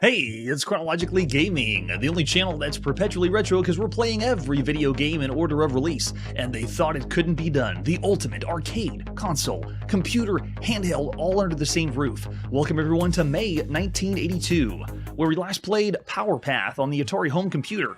Hey, it's Chronologically Gaming, the only channel that's perpetually retro because we're playing every video game in order of release, and they thought it couldn't be done. The ultimate arcade, console, computer, handheld, all under the same roof. Welcome everyone to May 1982, where we last played Power Path on the Atari home computer.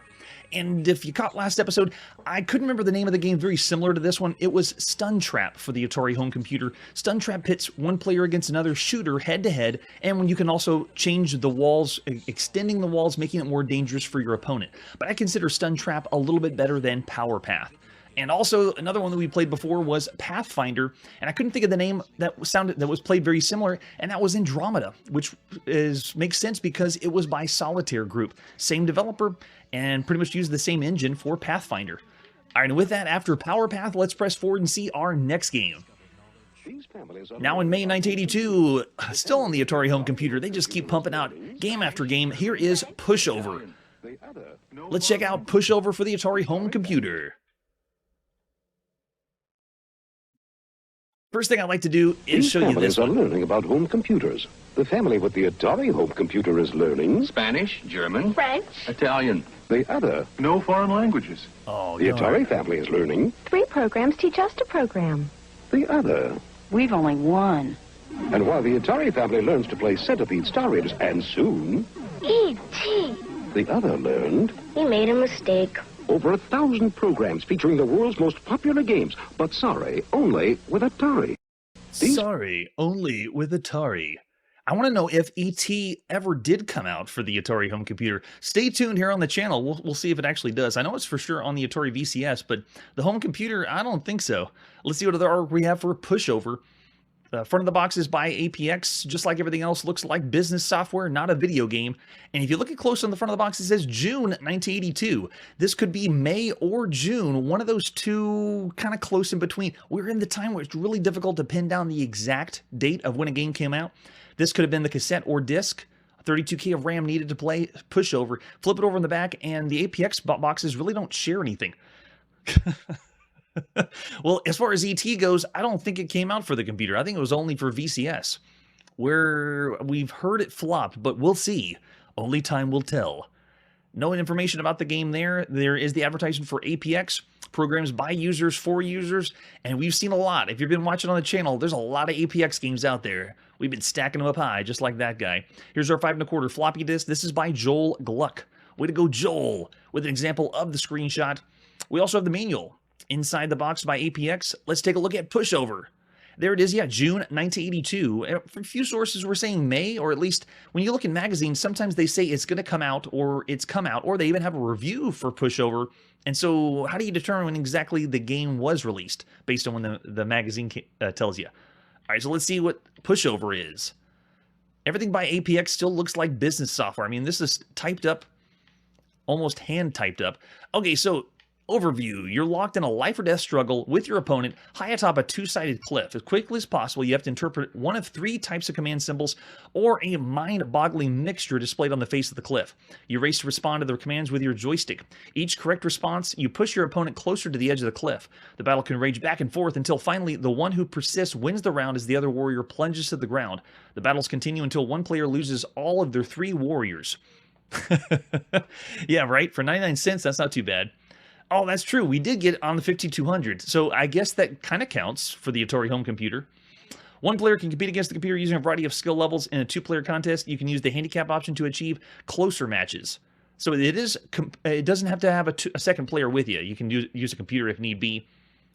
And if you caught last episode, I couldn't remember the name of the game, very similar to this one. It was Stun Trap for the Atari home computer. Stun Trap pits one player against another shooter head-to-head, and when you can also change the walls, extending the walls, making it more dangerous for your opponent. But I consider Stun Trap a little bit better than Power Path. And also, another one that we played before was Pathfinder, and I couldn't think of the name that was played very similar, and that was Andromeda, which makes sense because it was by Solitaire Group, same developer, and pretty much used the same engine for Pathfinder. All right, and with that, after Power Path, let's press forward and see our next game. Now in May 1982, still on the Atari home computer, they just keep pumping out game after game. Here is Pushover. Let's check out Pushover for the Atari home computer. First thing I'd like to do is show you this one. Families are learning about home computers. The family with the Atari home computer is learning Spanish, German, French, Italian. The other, No foreign languages. Oh, the Atari family is learning 3 programs teach us to program. the other. We've only one. And while the Atari family learns to play Centipede Star Raiders, and soon, E.T. the other learned We made a mistake. over 1,000 programs featuring the world's most popular games. But sorry, only with Atari. Sorry, only with Atari. I want to know if E.T. ever did come out for the Atari home computer. Stay tuned here on the channel. We'll see if it actually does. I know it's for sure on the Atari VCS, but the home computer, I don't think so. Let's see what other art we have for Pushover. Front of the box is by APX, just like everything else, looks like business software, not a video game. And if you look at close on the front of the box, it says June 1982. This could be May or June, one of those two kind of close in between. We're in the time where it's really difficult to pin down the exact date of when a game came out. This could have been the cassette or disc. 32K of RAM needed to play Pushover. Flip it over in the back, and the APX boxes really don't share anything. Well, as far as ET goes, I don't think it came out for the computer. I think it was only for VCS, where we've heard it flopped, but we'll see. Only time will tell. No information about the game there. There is the advertisement for APX, programs by users, for users, and we've seen a lot. If you've been watching on the channel, there's a lot of APX games out there. We've been stacking them up high, just like that guy. Here's our 5 1/4 floppy disk. This is by Joel Gluck. Way to go, Joel, with an example of the screenshot. We also have the manual inside the box by APX. Let's take a look at Pushover. There it is, yeah, June 1982. A few sources were saying May, or at least when you look in magazines, sometimes they say it's going to come out, or it's come out, or they even have a review for Pushover. And so how do you determine when exactly the game was released based on when the magazine tells you? All right, so let's see what Pushover is. Everything by APX still looks like business software. I mean, this is typed up, almost hand typed up. Okay, so overview. You're locked in a life or death struggle with your opponent high atop a two-sided cliff. As quickly as possible, you have to interpret one of 3 types of command symbols or a mind-boggling mixture displayed on the face of the cliff. You race to respond to the commands with your joystick. Each correct response, you push your opponent closer to the edge of the cliff. The battle can rage back and forth until finally the one who persists wins the round as the other warrior plunges to the ground. The battles continue until one player loses all of their 3 warriors. Yeah, right? For 99 cents, that's not too bad. Oh, that's true. We did get on the 5200, so I guess that kind of counts for the Atari home computer. One player can compete against the computer using a variety of skill levels. In a 2-player contest, you can use the handicap option to achieve closer matches. So it doesn't have to have a second player with you. You can use a computer if need be.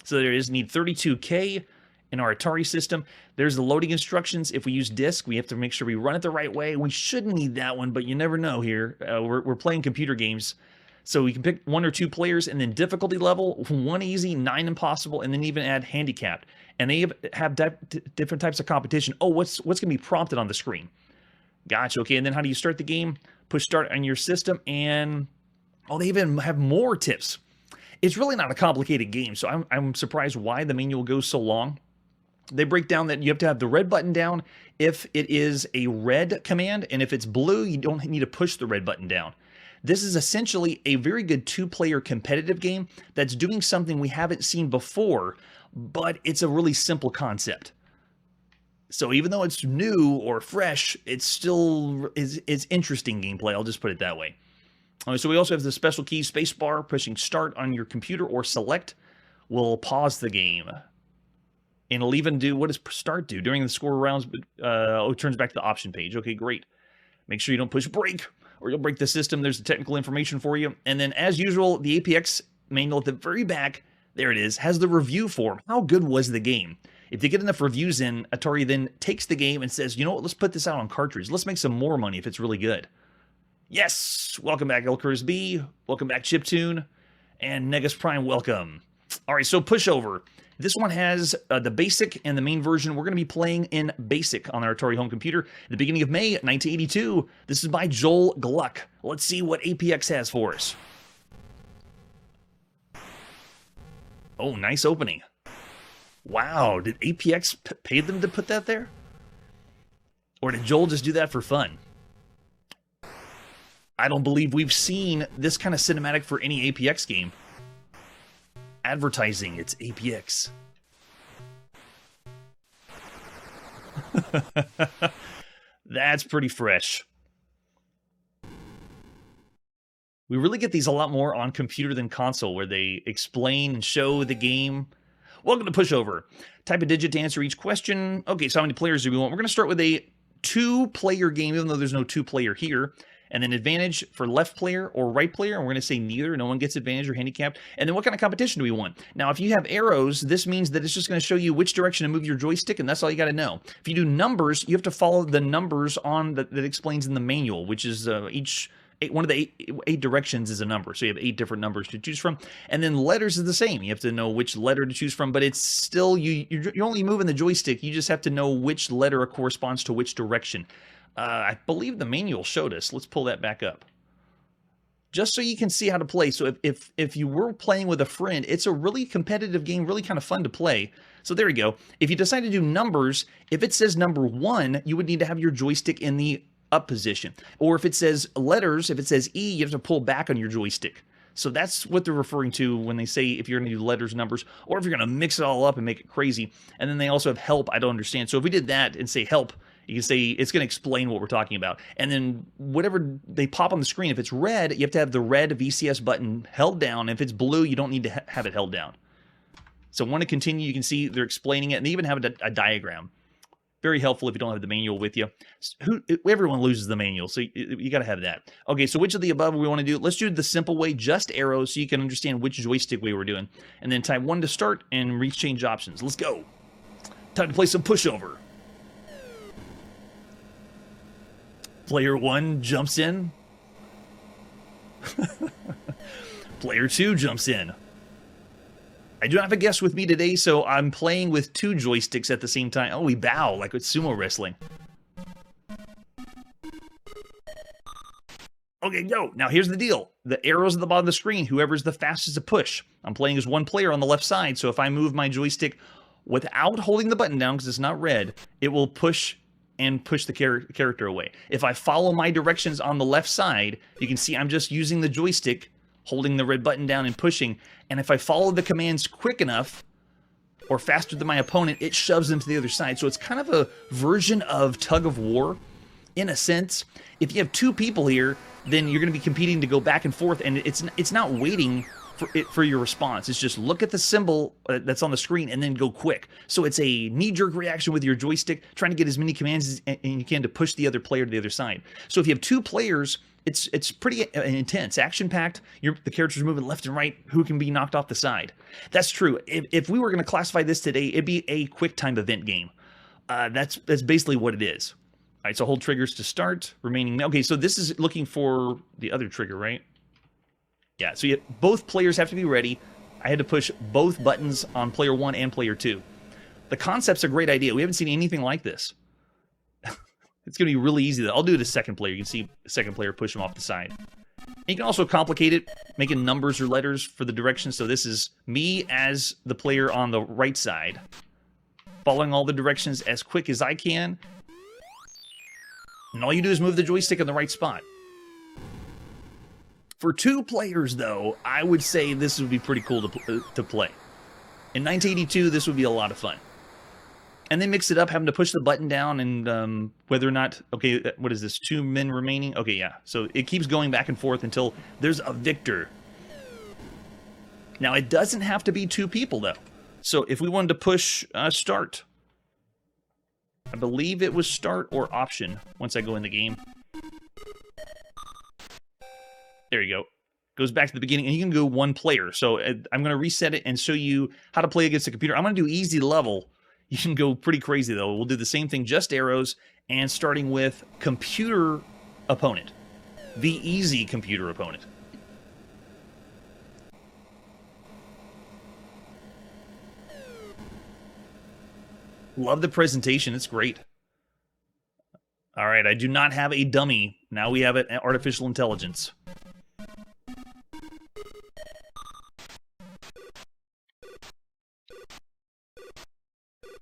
So there is need 32K in our Atari system. There's the loading instructions. If we use disk, we have to make sure we run it the right way. We shouldn't need that one, but you never know here. We're playing computer games. So we can pick 1 or 2 players, and then difficulty level, 1 easy, 9 impossible, and then even add handicapped. And they have different types of competition. Oh, what's going to be prompted on the screen? Gotcha. Okay, and then how do you start the game? Push start on your system, and oh, they even have more tips. It's really not a complicated game, so I'm surprised why the manual goes so long. They break down that you have to have the red button down if it is a red command, and if it's blue, you don't need to push the red button down. This is essentially a very good 2-player competitive game that's doing something we haven't seen before, but it's a really simple concept. So even though it's new or fresh, it's still it's interesting gameplay. I'll just put it that way. So we also have the special key spacebar. Pushing start on your computer or select will pause the game. And it'll even do, what does start do? During the score rounds, it turns back to the option page. Okay, great. Make sure you don't push break or you'll break the system. There's the technical information for you. And then as usual, the APX manual at the very back, there it is, has the review form. How good was the game? If they get enough reviews in, Atari then takes the game and says, you know what, let's put this out on cartridge. Let's make some more money if it's really good. Yes! Welcome back, Elkers B. Welcome back, Chiptune. And Negus Prime, welcome. All right, so Pushover. This one has the basic and the main version. We're going to be playing in basic on our Atari home computer. At the beginning of May 1982. This is by Joel Gluck. Let's see what APX has for us. Oh, nice opening. Wow, did APX pay them to put that there? Or did Joel just do that for fun? I don't believe we've seen this kind of cinematic for any APX game. Advertising, it's APX. That's pretty fresh. We really get these a lot more on computer than console, where they explain and show the game. Welcome to Pushover. Type a digit to answer each question. Okay, so how many players do we want? We're going to start with a 2-player game, even though there's no 2-player here. And then advantage for left player or right player. And we're going to say neither. No one gets advantage or handicapped. And then what kind of competition do we want? Now, if you have arrows, this means that it's just going to show you which direction to move your joystick, and that's all you got to know. If you do numbers, you have to follow the numbers on that explains in the manual, which is one of the eight directions is a number. So you have 8 different numbers to choose from. And then letters is the same. You have to know which letter to choose from, but it's still, you're only moving the joystick. You just have to know which letter corresponds to which direction. I believe the manual showed us. Let's pull that back up. Just so you can see how to play. So if you were playing with a friend, it's a really competitive game, really kind of fun to play. So there you go. If you decide to do numbers, if it says number 1, you would need to have your joystick in the up position. Or if it says letters, if it says E, you have to pull back on your joystick. So that's what they're referring to when they say if you're going to do letters, numbers, or if you're going to mix it all up and make it crazy. And then they also have help. I don't understand. So if we did that and say help, you can say it's going to explain what we're talking about. And then whatever they pop on the screen, if it's red, you have to have the red VCS button held down. If it's blue, you don't need to have it held down. So want to continue, you can see they're explaining it, and they even have a diagram. Very helpful if you don't have the manual with you. Everyone loses the manual, so you got to have that. Okay, so which of the above we want to do? Let's do the simple way, just arrows, so you can understand which joystick way we're doing. And then type 1 to start and reach change options. Let's go. Time to play some Pushover. Player 1 jumps in. Player 2 jumps in. I do not have a guest with me today, so I'm playing with 2 joysticks at the same time. Oh, we bow like with sumo wrestling. Okay, go. Now here's the deal. The arrows at the bottom of the screen, whoever's the fastest to push. I'm playing as 1 player on the left side, so if I move my joystick without holding the button down, because it's not red, it will push the character away. If I follow my directions on the left side, you can see I'm just using the joystick, holding the red button down and pushing. And if I follow the commands quick enough, or faster than my opponent, it shoves them to the other side. So it's kind of a version of tug of war, in a sense. If you have 2 people here, then you're going to be competing to go back and forth, and it's not waiting for your response. It's just look at the symbol that's on the screen and then go quick. So it's a knee-jerk reaction with your joystick, trying to get as many commands as you can to push the other player to the other side. So if you have 2 players, it's pretty intense, action-packed. The characters are moving left and right. Who can be knocked off the side? That's true. If we were going to classify this today, it'd be a quick-time event game. That's basically what it is. All right, so hold triggers to start. Remaining. Okay, so this is looking for the other trigger, right? Yeah, so both players have to be ready. I had to push both buttons on player 1 and player 2. The concept's a great idea. We haven't seen anything like this. It's going to be really easy. I'll do it as second player. You can see the second player push them off the side. And you can also complicate it, making numbers or letters for the directions. So this is me as the player on the right side, following all the directions as quick as I can. And all you do is move the joystick in the right spot. For 2 players, though, I would say this would be pretty cool to play. In 1982, this would be a lot of fun. and they mix it up, having to push the button down and whether or not, okay, what is this, 2 men remaining? Okay, yeah, so it keeps going back and forth until there's a victor. Now, it doesn't have to be 2 people, though. So if we wanted to push start, I believe it was start or option once I go in the game. There you go. Goes back to the beginning, and you can go 1 player. So I'm going to reset it and show you how to play against the computer. I'm going to do easy level. You can go pretty crazy, though. We'll do the same thing, just arrows, and starting with computer opponent. The easy computer opponent. Love the presentation. It's great. All right, I do not have a dummy. Now we have an artificial intelligence.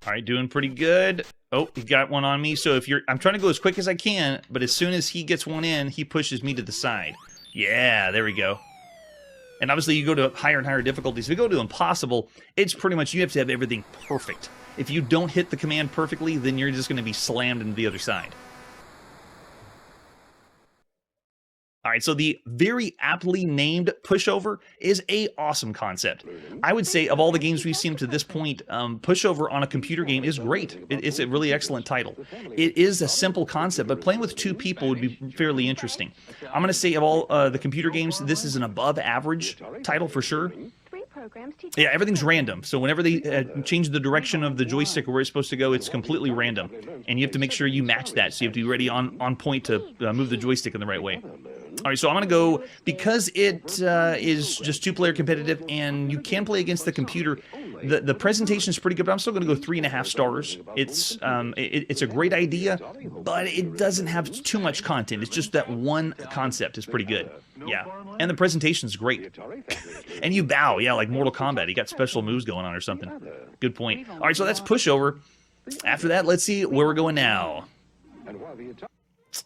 All right, doing pretty good. Oh, he got one on me. So if you're, I'm trying to go as quick as I can, but as soon as he gets one in, he pushes me to the side. Yeah, there we go. And obviously you go to higher and higher difficulties. If you go to impossible, it's pretty much you have to have everything perfect. If you don't hit the command perfectly, then you're just going to be slammed into the other side. All right, so the very aptly named Pushover is a awesome concept. I would say of all the games we've seen to this point, Pushover on a computer game is great. It's a really excellent title. It is a simple concept, but playing with 2 people would be fairly interesting. I'm going to say of all the computer games, this is an above average title for sure. Yeah, everything's random. So whenever they change the direction of the joystick or where it's supposed to go, it's completely random. And you have to make sure you match that. So you have to be ready on point to move the joystick in the right way. All right, so I'm going to go, because it is just 2-player competitive and you can play against the computer, the presentation is pretty good, but I'm still going to go 3.5 stars. It's a great idea, but it doesn't have too much content. It's just that one concept is pretty good. Yeah, and the presentation's great. And you bow, yeah, like Mortal Kombat. You got special moves going on or something. Good point. All right, so that's Pushover. After that, let's see where we're going now.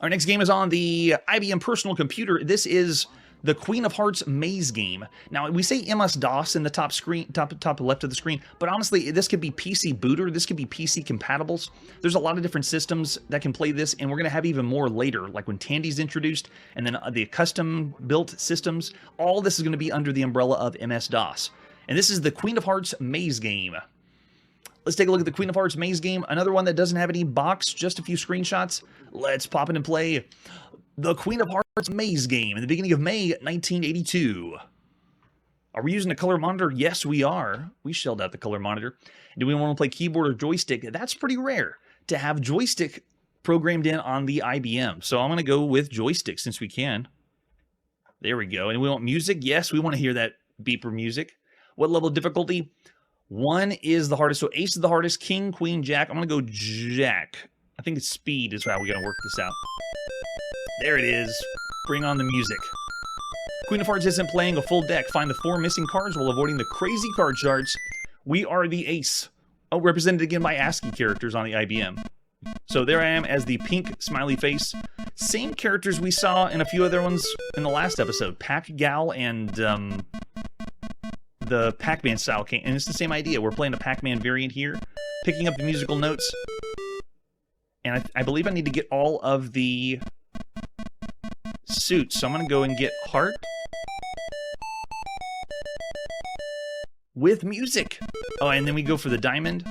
Our next game is on the IBM personal computer. This is the Queen of Hearts maze game. Now, we say MS-DOS in the top screen, top left of the screen, but honestly, this could be PC booter, this could be PC compatibles. There's a lot of different systems that can play this, and we're going to have even more later, like when Tandy's introduced, and then the custom-built systems. All this is going to be under the umbrella of MS-DOS. And this is the Queen of Hearts maze game. Let's take a look at the Queen of Hearts maze game. Another one that doesn't have any box, just a few screenshots. Let's pop in and play the Queen of Hearts maze game in the beginning of May 1982. Are we using a color monitor? Yes, we are. We shelled out the color monitor. Do we want to play keyboard or joystick? That's pretty rare to have joystick programmed in on the IBM. So I'm going to go with joystick since we can. There we go. And we want music? Yes, we want to hear that beeper music. What level of difficulty? 1 is the hardest, so ace is the hardest, king, queen, jack. I'm going to go jack. I think it's speed is how we're going to work this out. There it is. Bring on the music. Queen of Hearts isn't playing a full deck. Find the 4 missing cards while avoiding the crazy card charts. We are the ace. Oh, represented again by ASCII characters on the IBM. So there I am as the pink smiley face. Same characters we saw in a few other ones in the last episode. Pac-Gal and the Pac-Man style game. And it's the same idea. We're playing a Pac-Man variant here. Picking up the musical notes. And I believe I need to get all of the suits. So I'm going to go and get heart. With music. Oh, and then we go for the diamond.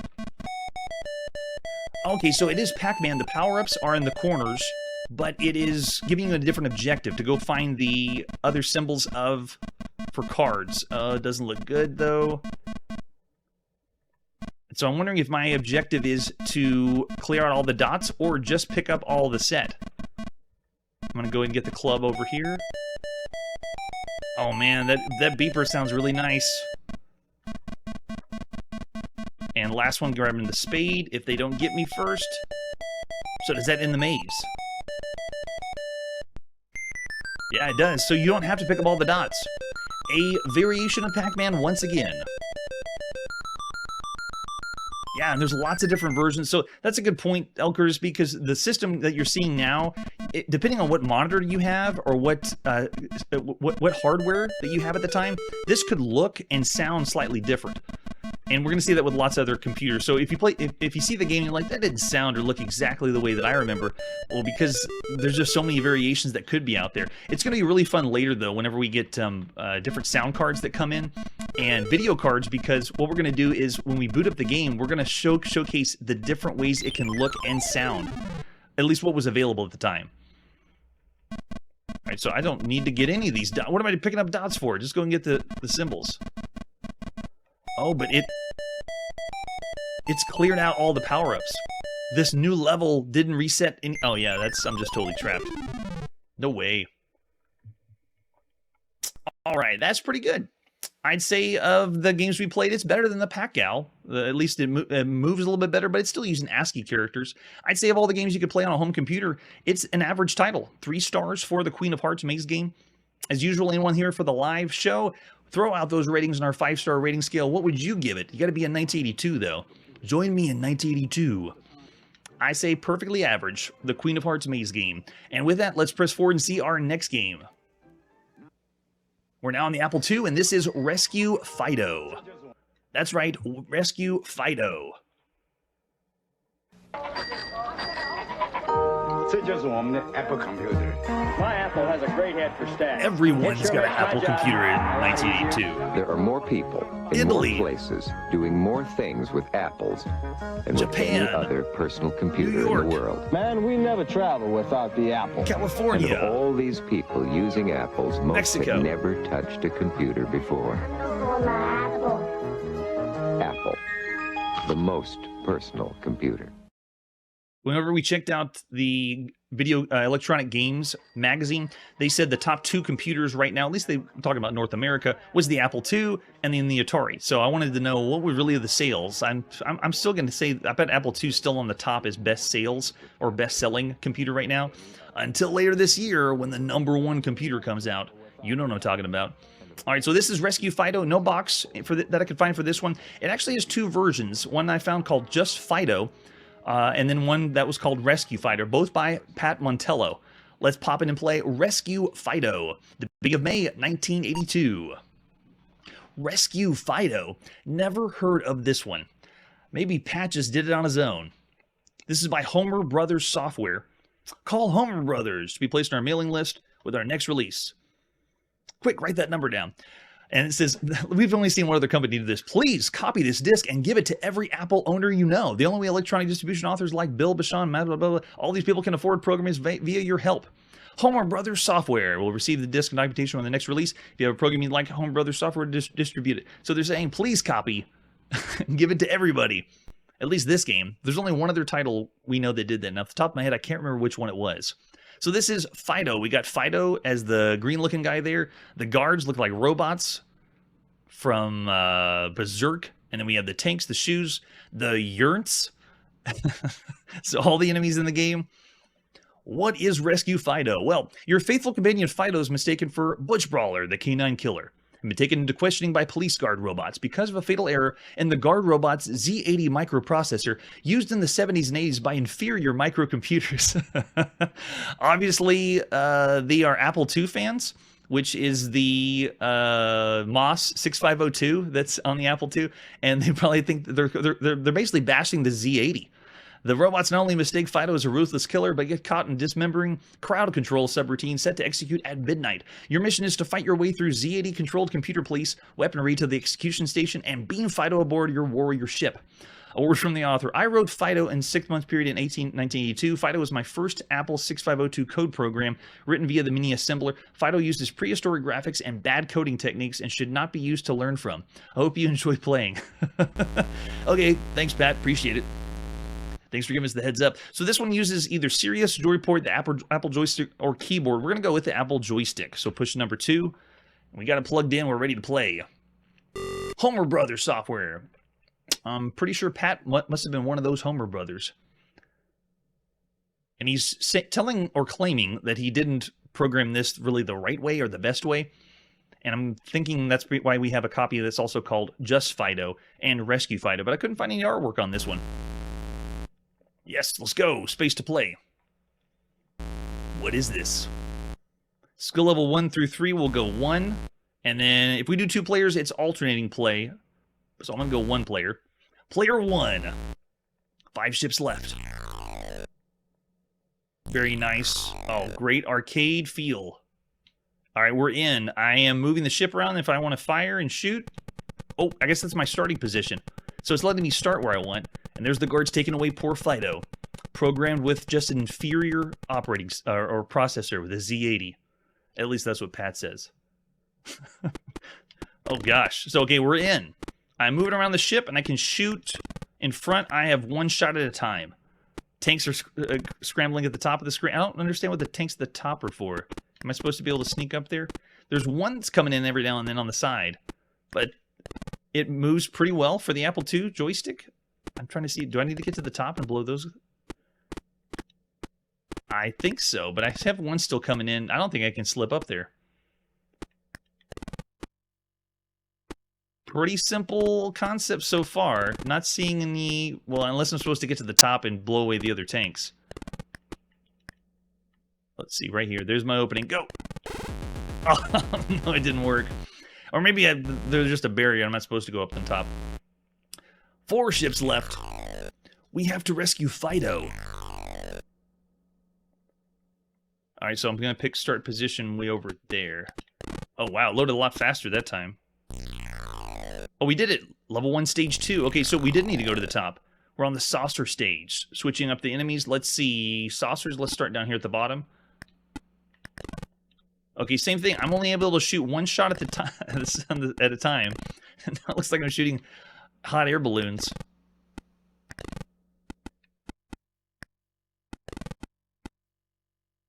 Okay, so it is Pac-Man. The power-ups are in the corners, but it is giving you a different objective to go find the other symbols of for cards. It doesn't look good, though. So I'm wondering if my objective is to clear out all the dots or just pick up all the set. I'm going to go and get the club over here. Oh, man, that beeper sounds really nice. And last one, grabbing the spade if they don't get me first. So does that end the maze? Yeah, it does. So you don't have to pick up all the dots. A variation of Pac-Man once again. Yeah, and there's lots of different versions. So that's a good point, Elkers, because the system that you're seeing now, depending on what monitor you have or what hardware that you have at the time, this could look and sound slightly different. And we're going to see that with lots of other computers. So if you see the game and you're like, that didn't sound or look exactly the way that I remember, well, because there's just so many variations that could be out there. It's going to be really fun later, though, whenever we get different sound cards that come in and video cards, because what we're going to do is when we boot up the game, we're going to showcase the different ways it can look and sound, at least what was available at the time. All right, so I don't need to get any of these dots. What am I picking up dots for? Just go and get the symbols. Oh, but it's cleared out all the power-ups. This new level didn't reset any... Oh, yeah, I'm just totally trapped. No way. All right, that's pretty good. I'd say of the games we played, it's better than the Pac-Man. At least it moves a little bit better, but it's still using ASCII characters. I'd say of all the games you could play on a home computer, it's an average title. 3 stars for the Queen of Hearts Maze game. As usual, anyone here for the live show, throw out those ratings on our 5-star rating scale. What would you give it? You got to be a 1982, though. Join me in 1982. I say perfectly average, the Queen of Hearts Maze game. And with that, let's press forward and see our next game. We're now on the Apple II, and this is Rescue Fido. That's right, Rescue Fido. Apple computer. My Apple has a great head for stats. Everyone's got an Apple computer in 1982. There are more people in Italy, more places doing more things with apples than Japan, with any other personal computer in the world. Man, we never travel without the Apple. California, And of all these people using apples, most Mexico, had never touched a computer before. Apple, the most personal computer. Whenever we checked out the video electronic games magazine, they said the top 2 computers right now, at least they were talking about North America, was the Apple II and then the Atari. So I wanted to know what were really the sales. I'm still going to say I bet Apple II is still on the top as best sales or best selling computer right now, until later this year when the #1 computer comes out. You know what I'm talking about. All right, so this is Rescue Fido. No box that I could find for this one. It actually has 2 versions. One I found called Just Fido. And then one that was called Rescue Fido, both by Pat Montello. Let's pop in and play Rescue Fido, the beginning of May 1982. Rescue Fido. Never heard of this one. Maybe Pat just did it on his own. This is by Homer Brothers Software. Call Homer Brothers to be placed on our mailing list with our next release. Quick, write that number down. And it says, we've only seen one other company do this. Please copy this disc and give it to every Apple owner you know. The only way electronic distribution authors like Bill, Bashan, blah, blah, blah, all these people can afford programs via your help. Homer Brothers Software will receive the disc and documentation on the next release. If you have a program you'd like Homer Brothers Software to distribute it. So they're saying, please copy and give it to everybody. At least this game. There's only one other title we know that did that. And off the top of my head, I can't remember which one it was. So this is Fido. We got Fido as the green-looking guy there. The guards look like robots from Berserk. And then we have the tanks, the shoes, the yurts. So all the enemies in the game. What is Rescue Fido? Well, your faithful companion Fido is mistaken for Butch Brawler, the canine killer, and been taken into questioning by police guard robots because of a fatal error in the guard robot's Z80 microprocessor used in the 70s and 80s by inferior microcomputers. Obviously, they are Apple II fans, which is the MOS 6502 that's on the Apple II, and they probably think that they're basically bashing the Z80. The robots not only mistake Fido as a ruthless killer, but get caught in dismembering crowd control subroutine set to execute at midnight. Your mission is to fight your way through Z80-controlled computer police weaponry to the execution station and beam Fido aboard your warrior ship. A word from the author. I wrote Fido in 6-month period in 1982. Fido was my first Apple 6502 code program written via the mini assembler. Fido uses prehistoric graphics and bad coding techniques and should not be used to learn from. I hope you enjoy playing. Okay, thanks, Pat. Appreciate it. Thanks for giving us the heads up. So this one uses either Sirius, Joyport, the Apple joystick, or keyboard. We're going to go with the Apple joystick. So push number 2. We got it plugged in. We're ready to play. Homer Brothers Software. I'm pretty sure Pat must have been one of those Homer Brothers. And he's telling or claiming that he didn't program this really the right way or the best way. And I'm thinking that's why we have a copy that's also called Just Fido and Rescue Fido. But I couldn't find any artwork on this one. Yes, let's go. Space to play. What is this? Skill level 1 through 3 will go 1. And then if we do 2 players, it's alternating play. So I'm going to go one player. Player 1. 5 ships left. Very nice. Oh, great arcade feel. All right, we're in. I am moving the ship around if I want to fire and shoot. Oh, I guess that's my starting position. So it's letting me start where I want. And there's the guards taking away poor Fido. Programmed with just an inferior operating or processor with a Z80. At least that's what Pat says. Oh, gosh. So, okay, we're in. I'm moving around the ship, and I can shoot in front. I have one shot at a time. Tanks are scrambling at the top of the screen. I don't understand what the tanks at the top are for. Am I supposed to be able to sneak up there? There's one that's coming in every now and then on the side. But it moves pretty well for the Apple II joystick. I'm trying to see. Do I need to get to the top and blow those? I think so, but I have one still coming in. I don't think I can slip up there. Pretty simple concept so far. Not seeing any... Well, unless I'm supposed to get to the top and blow away the other tanks. Let's see, right here. There's my opening. Go! Oh, no, it didn't work. Or maybe there's just a barrier. I'm not supposed to go up on top. 4 ships left. We have to rescue Fido. Alright, so I'm going to pick start position way over there. Oh, wow. Loaded a lot faster that time. Oh, we did it. Level 1, stage 2. Okay, so we did need to go to the top. We're on the saucer stage. Switching up the enemies. Let's see. Saucers, let's start down here at the bottom. Okay, same thing. I'm only able to shoot one shot at the time at a time. And that looks like I'm shooting hot air balloons.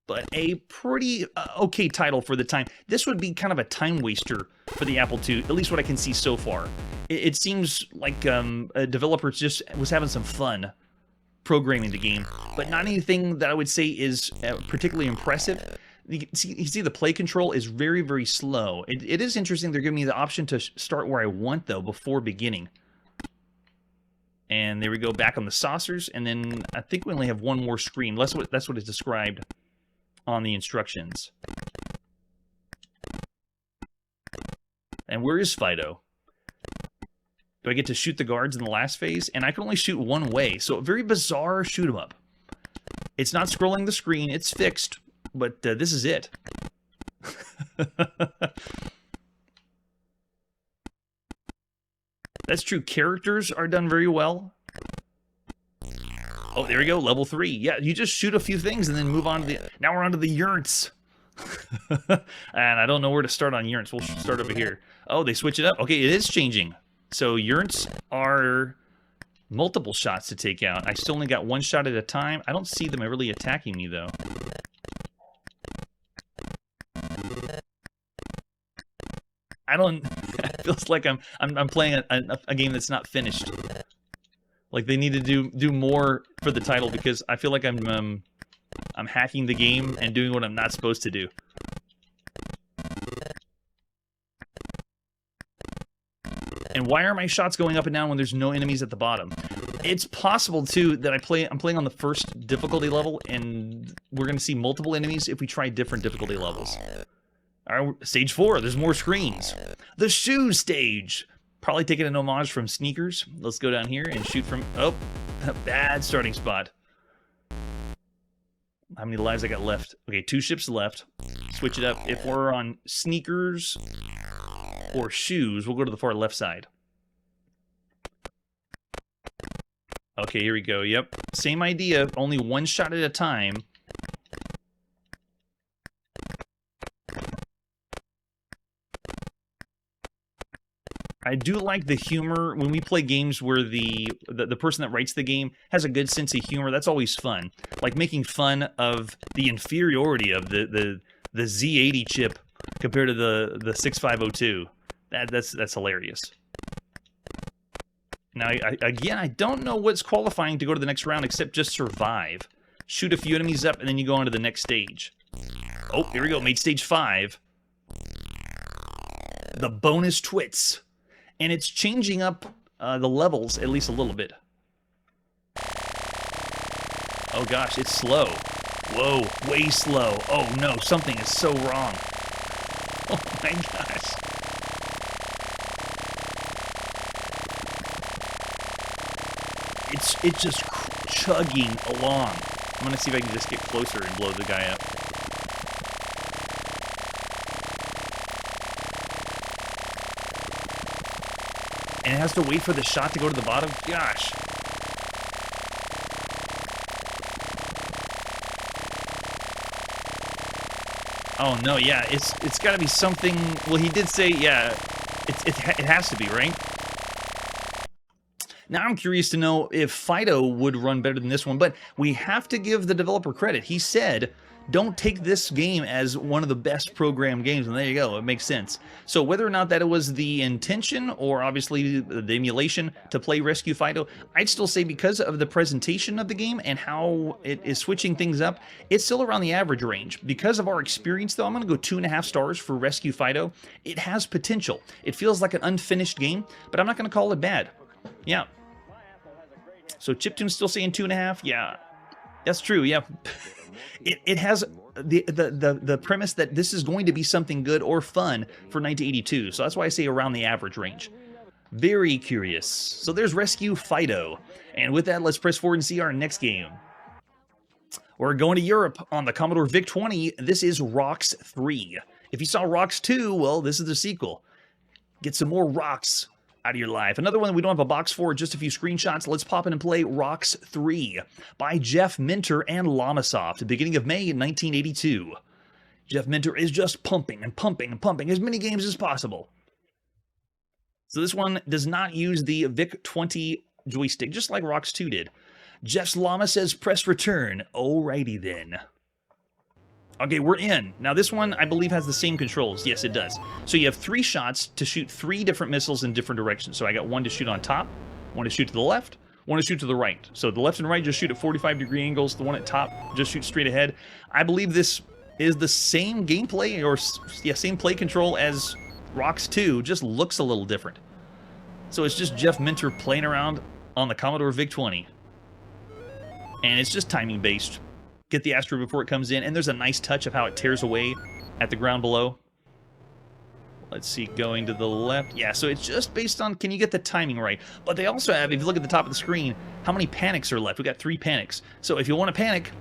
But a pretty okay title for the time. This would be kind of a time waster for the Apple II, at least what I can see so far. It seems like a developer just was having some fun programming the game, but not anything that I would say is particularly impressive. You see the play control is very, very slow. It is interesting they're giving me the option to start where I want, though, before beginning. And there we go, back on the saucers, and then I think we only have one more screen. That's what is described on the instructions. And where is Fido? Do I get to shoot the guards in the last phase? And I can only shoot one way, so a very bizarre shoot 'em up. It's not scrolling the screen, it's fixed, but this is it. That's true, characters are done very well. Oh, there we go, level 3. Yeah, you just shoot a few things and then move on to the... Now we're on to the yurts. And I don't know where to start on yurts. We'll start over here. Oh, they switch it up. Okay, it is changing. So yurts are multiple shots to take out. I still only got one shot at a time. I don't see them really attacking me, though. I don't... It feels like I'm playing a game that's not finished. Like they need to do more for the title because I feel like I'm hacking the game and doing what I'm not supposed to do. And why are my shots going up and down when there's no enemies at the bottom? It's possible too that I'm playing on the first difficulty level and we're going to see multiple enemies if we try different difficulty levels. All right, stage 4. There's more screens. The shoe stage. Probably taking an homage from Sneakers. Let's go down here and shoot from... Oh, a bad starting spot. How many lives I got left? Okay, 2 ships left. Switch it up. If we're on Sneakers or Shoes, we'll go to the far left side. Okay, here we go. Yep, same idea. Only one shot at a time. I do like the humor when we play games where the person that writes the game has a good sense of humor. That's always fun. Like making fun of the inferiority of the Z80 chip compared to the 6502. That's hilarious. Now, again, I don't know what's qualifying to go to the next round except just survive. Shoot a few enemies up, and then you go on to the next stage. Oh, here we go. Made stage 5. The bonus twits. And it's changing up the levels at least a little bit. Oh gosh, it's slow. Whoa, way slow. Oh no, something is so wrong. Oh my gosh. it's just chugging along. I'm gonna see if I can just get closer and blow the guy up. And it has to wait for the shot to go to the bottom. Gosh. Oh no, yeah, it's got to be something. Well, he did say, yeah, it has to be, right? Now I'm curious to know if Fido would run better than this one, but we have to give the developer credit. He said, don't take this game as one of the best programmed games, and there you go, it makes sense. So whether or not that it was the intention, or obviously the emulation to play Rescue Fido, I'd still say because of the presentation of the game and how it is switching things up, it's still around the average range. Because of our experience though, I'm going to go 2.5 stars for Rescue Fido. It has potential. It feels like an unfinished game, but I'm not going to call it bad. Yeah. So Chiptune's still saying 2.5. Yeah, that's true. Yeah, it has the premise that this is going to be something good or fun for 1982. So that's why I say around the average range. Very curious. So there's Rescue Fido, and with that, let's press forward and see our next game. We're going to Europe on the Commodore VIC-20. This is Rox III. If you saw Rox II, well, this is the sequel. Get some more rocks out of your life. Another one that we don't have a box for, just a few screenshots. Let's pop in and play Rox III by Jeff Minter and Llamasoft, beginning of May 1982. Jeff Minter is just pumping and pumping and pumping as many games as possible. So this one does not use the VIC-20 joystick, just like Rox II did. Jeff's Llama says press return. Alrighty then. Okay, we're in. Now this one, I believe, has the same controls. Yes, it does. So you have 3 shots to shoot 3 different missiles in different directions. So I got 1 to shoot on top, 1 to shoot to the left, 1 to shoot to the right. So the left and right just shoot at 45-degree angles. The one at top just shoots straight ahead. I believe this is the same gameplay, or yeah, same play control as Rox II, just looks a little different. So it's just Jeff Minter playing around on the Commodore VIC-20. And it's just timing based. Get the asteroid before it comes in, and there's a nice touch of how it tears away at the ground below. Let's see, going to the left. Yeah, so it's just based on, can you get the timing right? But they also have, if you look at the top of the screen, how many panics are left. We got 3 panics. So if you want to panic,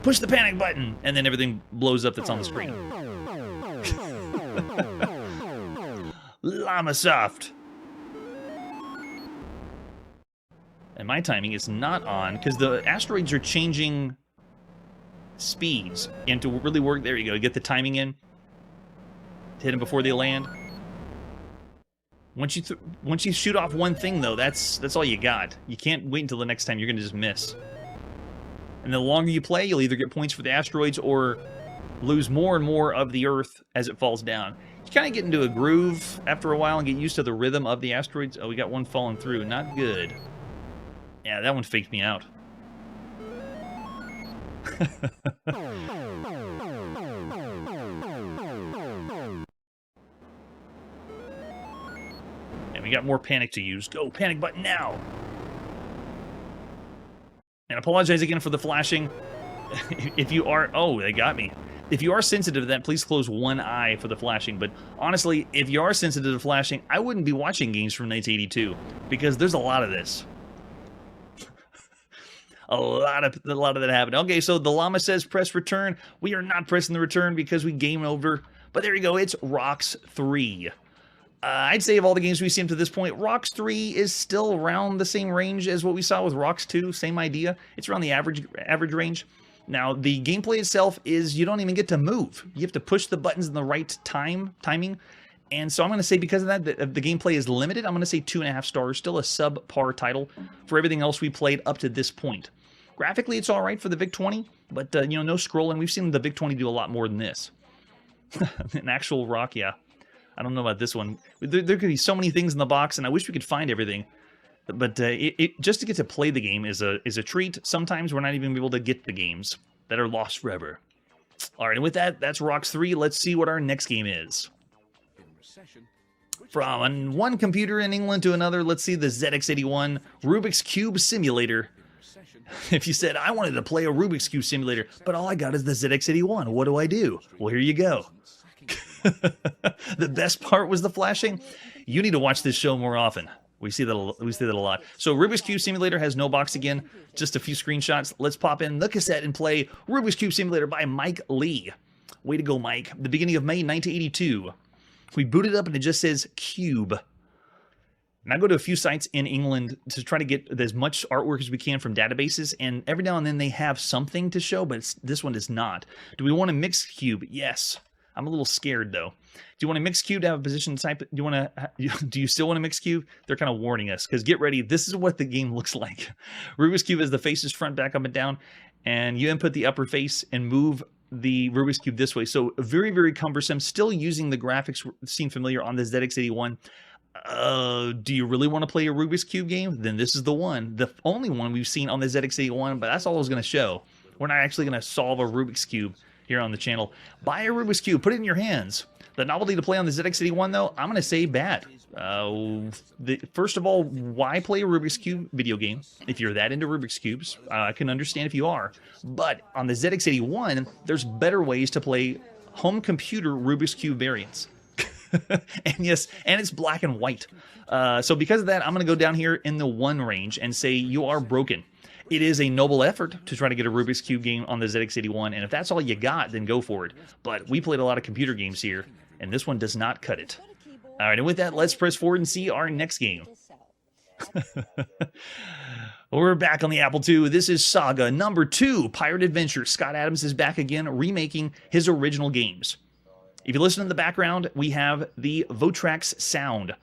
push the panic button, and then everything blows up that's on the screen. Llamasoft. And my timing is not on, because the asteroids are changing speeds, and to really work, there you go, get the timing in, hit them before they land. Once you shoot off one thing though, that's all you got. You can't wait until the next time. You're gonna just miss. And the longer you play, you'll either get points for the asteroids or lose more and more of the Earth as it falls down. You kind of get into a groove after a while and get used to the rhythm of the asteroids. Oh, we got one falling through. Not good. Yeah, that one faked me out. And we got more panic to use. Go, panic button now! And apologize again for the flashing. If you are... Oh, they got me. If you are sensitive to that, please close one eye for the flashing. But honestly, if you are sensitive to flashing, I wouldn't be watching games from 1982, because there's a lot of this. A lot of that happened. Okay, so the llama says press return. We are not pressing the return because we game over. But there you go. It's Rox III. I'd say of all the games we've seen to this point, Rox III is still around the same range as what we saw with Rox II. Same idea. It's around the average range. Now, the gameplay itself is you don't even get to move. You have to push the buttons in the right timing. And so I'm going to say, because of that, the gameplay is limited. I'm going to say 2.5 stars. Still a subpar title for everything else we played up to this point. Graphically, it's all right for the VIC-20, but, you know, no scrolling. We've seen the VIC-20 do a lot more than this. An actual rock, yeah. I don't know about this one. There could be so many things in the box, and I wish we could find everything. But just to get to play the game is a treat. Sometimes we're not even able to get the games that are lost forever. All right, and with that, that's Rox III. Let's see what our next game is. From one computer in England to another, let's see the ZX81 Rubik's Cube Simulator. If you said, I wanted to play a Rubik's Cube Simulator, but all I got is the ZX81, what do I do? Well, here you go. The best part was the flashing. You need to watch this show more often. We see that a lot. So Rubik's Cube Simulator has no box again. Just a few screenshots. Let's pop in the cassette and play Rubik's Cube Simulator by Mike Lee. Way to go, Mike. The beginning of May 1982. We boot it up and it just says Cube. And I go to a few sites in England to try to get as much artwork as we can from databases, and every now and then they have something to show, but this one does not. Do we want to mix cube? Yes. I'm a little scared though. Do you want to mix cube to have a position type? Do you still want to mix cube? They're kind of warning us, because get ready. This is what the game looks like. Rubik's Cube is the faces front, back, up, and down, and you input the upper face and move the Rubik's Cube this way. So very, very cumbersome. Still using the graphics seen familiar on the ZX81. Do you really want to play a Rubik's Cube game? Then this is the one. The only one we've seen on the ZX81, but that's all I was going to show. We're not actually going to solve a Rubik's Cube here on the channel. Buy a Rubik's Cube, put it in your hands. The novelty to play on the ZX81, though, I'm going to say bad. First of all, why play a Rubik's Cube video game if you're that into Rubik's Cubes? I can understand if you are. But on the ZX81, there's better ways to play home computer Rubik's Cube variants. And yes, and it's black and white. So because of that, I'm going to go down here in the 1 range and say you are broken. It is a noble effort to try to get a Rubik's Cube game on the ZX81, and if that's all you got, then go for it. But we played a lot of computer games here, and this one does not cut it. All right, and with that, let's press forward and see our next game. We're back on the Apple II. This is S.A.G.A. number 2, Pirate Adventure. Scott Adams is back again, remaking his original games. If you listen in the background, we have the Votrax sound.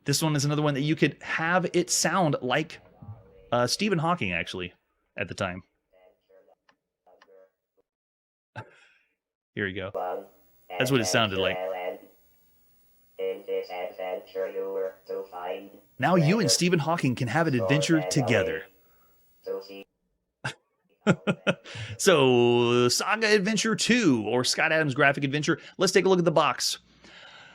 This one is another one that you could have it sound like Stephen Hawking, actually, at the time. Here we go. That's what it sounded like. Now you and Stephen Hawking can have an adventure together. So, S.A.G.A. Adventure 2, or Scott Adams Graphic Adventure. Let's take a look at the box.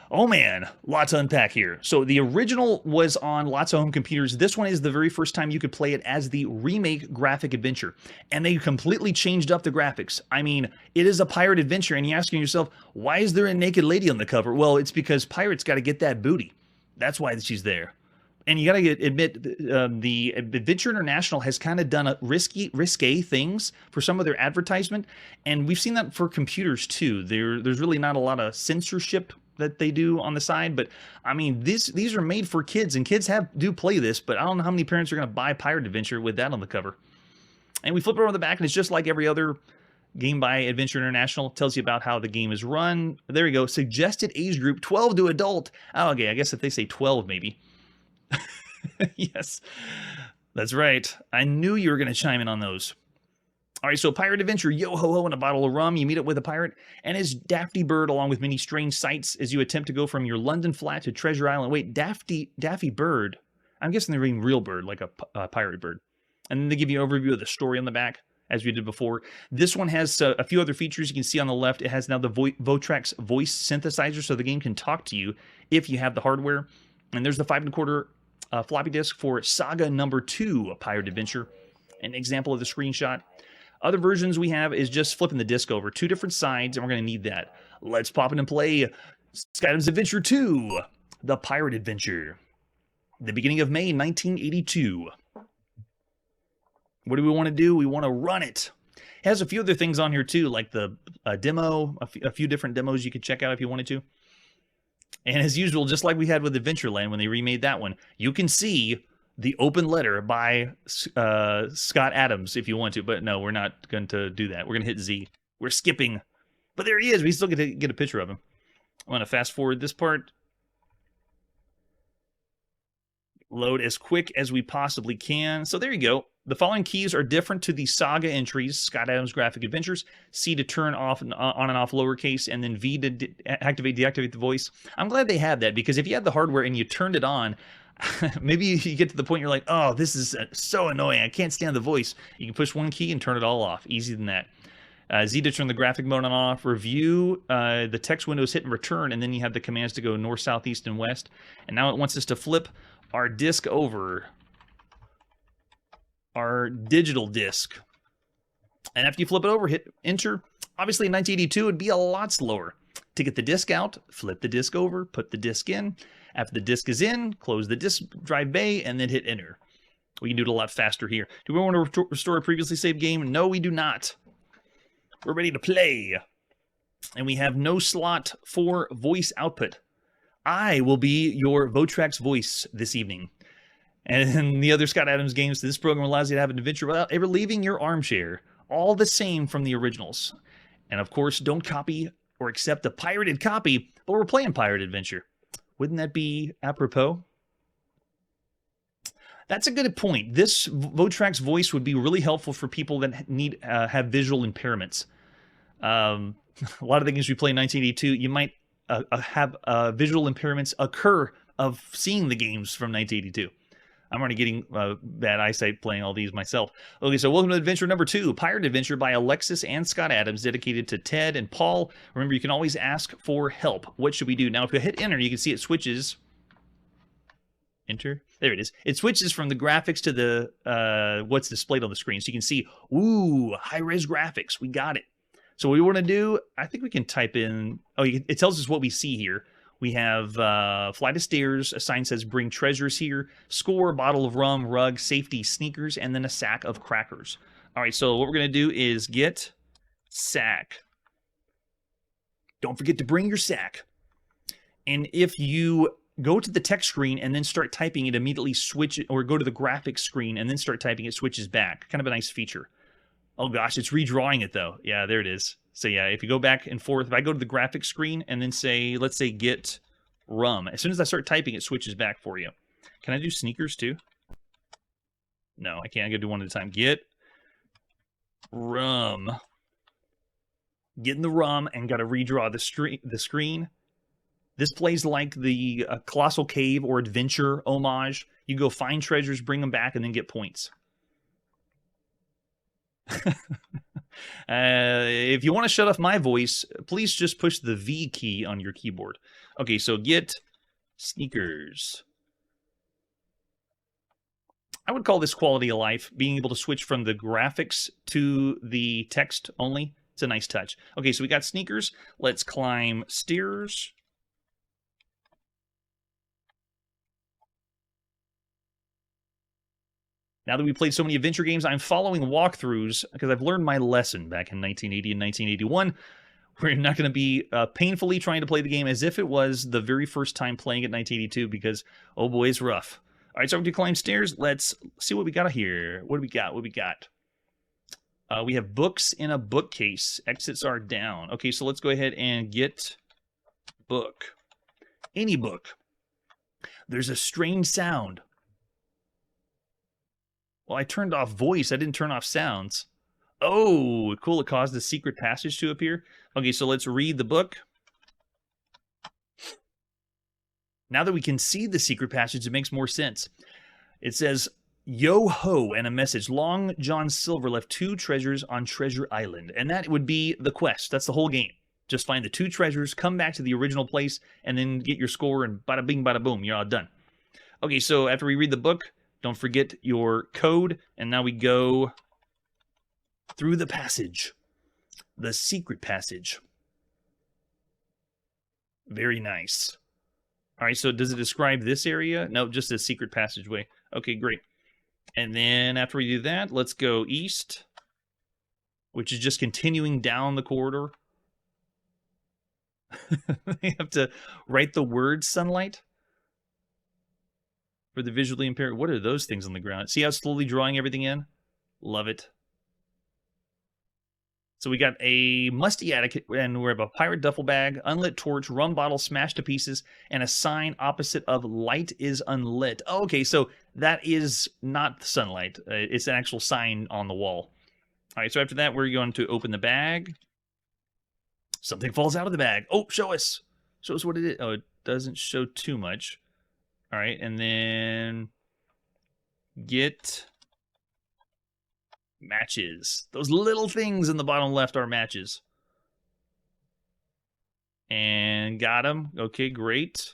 Oh man, lots to unpack here. So the original was on lots of home computers. This one is the very first time you could play it as the remake graphic adventure. And they completely changed up the graphics. I mean, it is a pirate adventure, and you're asking yourself, why is there a naked lady on the cover? Well, it's because pirates got to get that booty. That's why she's there. And you got to admit, the Adventure International has kind of done risque things for some of their advertisement. And we've seen that for computers too. There's really not a lot of censorship that they do on the side, but I mean, these are made for kids, and kids do play this, but I don't know how many parents are going to buy Pirate Adventure with that on the cover. And we flip it over the back, and it's just like every other game by Adventure International. It tells you about how the game is run. There we go. Suggested age group 12 to adult. Oh, okay, I guess if they say 12, maybe. Yes, that's right. I knew you were going to chime in on those. All right, so Pirate Adventure, yo-ho-ho, and a bottle of rum. You meet up with a pirate and his Daffy Bird, along with many strange sights as you attempt to go from your London flat to Treasure Island. Wait, Daffy Bird? I'm guessing they're reading real bird, like a pirate bird. And then they give you an overview of the story on the back, as we did before. This one has a few other features. You can see on the left, it has now the Votrax voice synthesizer, so the game can talk to you if you have the hardware. And there's the 5 1/4 floppy disk for S.A.G.A. number 2, a Pirate Adventure. An example of the screenshot. Other versions we have is just flipping the disc over. 2 different sides, and we're going to need that. Let's pop in and play Scott Adams Adventure 2, the Pirate Adventure. The beginning of May 1982. What do we want to do? We want to run it. It has a few other things on here too, like the demo, a few different demos you could check out if you wanted to. And as usual, just like we had with Adventureland when they remade that one, you can see the open letter by Scott Adams if you want to. But no, we're not going to do that. We're going to hit Z. We're skipping. But there he is. We still get to get a picture of him. I'm going to fast forward this part. Load as quick as we possibly can. So there you go. The following keys are different to the S.A.G.A. entries, Scott Adams Graphic Adventures. C to turn off on and off lowercase, and then V to deactivate the voice. I'm glad they had that, because if you had the hardware and you turned it on, maybe you get to the point you're like, oh, this is so annoying. I can't stand the voice. You can push one key and turn it all off. Easy than that. Z to turn the graphic mode on and off. Review, the text windows, hit and return, and then you have the commands to go north, south, east, and west. And now it wants us to flip our disc over. Our digital disc. And after you flip it over, hit enter. Obviously in 1982 it'd be a lot slower. To get the disk out, flip the disk over, put the disk in. After the disk is in, close the disk drive bay, and then hit enter. We can do it a lot faster here. Do we want to restore a previously saved game? No, we do not. We're ready to play. And we have no slot for voice output. I will be your Votrax voice this evening. And in the other Scott Adams games, this program allows you to have an adventure without ever leaving your armchair. All the same from the originals. And of course, don't copy or accept a pirated copy, but we're playing Pirate Adventure. Wouldn't that be apropos? That's a good point. This Votrax voice would be really helpful for people that need have visual impairments. A lot of the games we play in 1982, you might have visual impairments occur of seeing the games from 1982. I'm already getting bad eyesight playing all these myself. Okay, so welcome to adventure number 2, Pirate Adventure by Alexis and Scott Adams, dedicated to Ted and Paul. Remember, you can always ask for help. What should we do? Now, if you hit enter, you can see it switches. Enter. There it is. It switches from the graphics to the what's displayed on the screen. So you can see, ooh, high-res graphics. We got it. So what we want to do, I think we can type in, it tells us what we see here. We have flight of stairs, a sign says bring treasures here, score, bottle of rum, rug, safety, sneakers, and then a sack of crackers. All right, so what we're going to do is get sack. Don't forget to bring your sack. And if you go to the text screen and then start typing, it immediately switches, or go to the graphics screen and then start typing, it switches back. Kind of a nice feature. Oh gosh, it's redrawing it though. Yeah, there it is. So yeah, if you go back and forth, if I go to the graphics screen and then say, let's say get rum, as soon as I start typing, it switches back for you. Can I do sneakers too? No, I can't. I gotta do one at a time. Get rum. Getting the rum and gotta redraw the screen. This plays like the Colossal Cave or Adventure homage. You go find treasures, bring them back, and then get points. If you want to shut off my voice, please just push the V key on your keyboard. Okay, so get sneakers. I would call this quality of life, being able to switch from the graphics to the text only. It's a nice touch. Okay, so we got sneakers. Let's climb stairs. Now that we've played so many adventure games, I'm following walkthroughs because I've learned my lesson back in 1980 and 1981. We're not going to be painfully trying to play the game as if it was the very first time playing it in 1982 because, oh boy, it's rough. All right, so we're going to climb stairs. Let's see what we got here. What do we got? What do we got? We have books in a bookcase. Exits are down. Okay, so let's go ahead and get book. Any book. There's a strange sound. Well, I turned off voice. I didn't turn off sounds. Oh, cool. It caused a secret passage to appear. Okay, so let's read the book. Now that we can see the secret passage, it makes more sense. It says, yo-ho, and a message. Long John Silver left 2 treasures on Treasure Island. And that would be the quest. That's the whole game. Just find the 2 treasures, come back to the original place, and then get your score, and bada bing, bada boom, you're all done. Okay, so after we read the book, don't forget your code, and now we go through the passage. The secret passage. Very nice. All right, so does it describe this area? No, just a secret passageway. Okay, great. And then after we do that, let's go east, which is just continuing down the corridor. They have to write the word sunlight. For the visually impaired, what are those things on the ground? See how it's slowly drawing everything in? Love it. So we got a musty attic, and we have a pirate duffel bag, unlit torch, rum bottle smashed to pieces, and a sign opposite of light is unlit. Oh, okay, so that is not sunlight. It's an actual sign on the wall. All right, so after that, we're going to open the bag. Something falls out of the bag. Oh, show us. Show us what it is. Oh, it doesn't show too much. All right, and then get matches. Those little things in the bottom left are matches. And got them. Okay, great.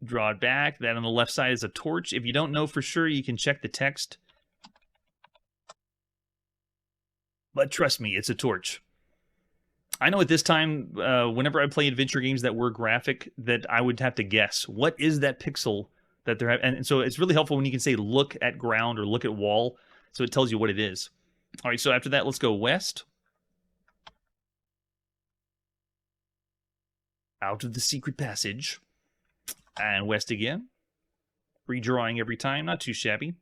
Draw it back. That on the left side is a torch. If you don't know for sure, you can check the text. But trust me, it's a torch. I know at this time, whenever I play adventure games that were graphic, that I would have to guess, what is that pixel that they're having? And so it's really helpful when you can say look at ground or look at wall, so it tells you what it is. All right, so after that, let's go west. Out of the secret passage. And west again. Redrawing every time, not too shabby.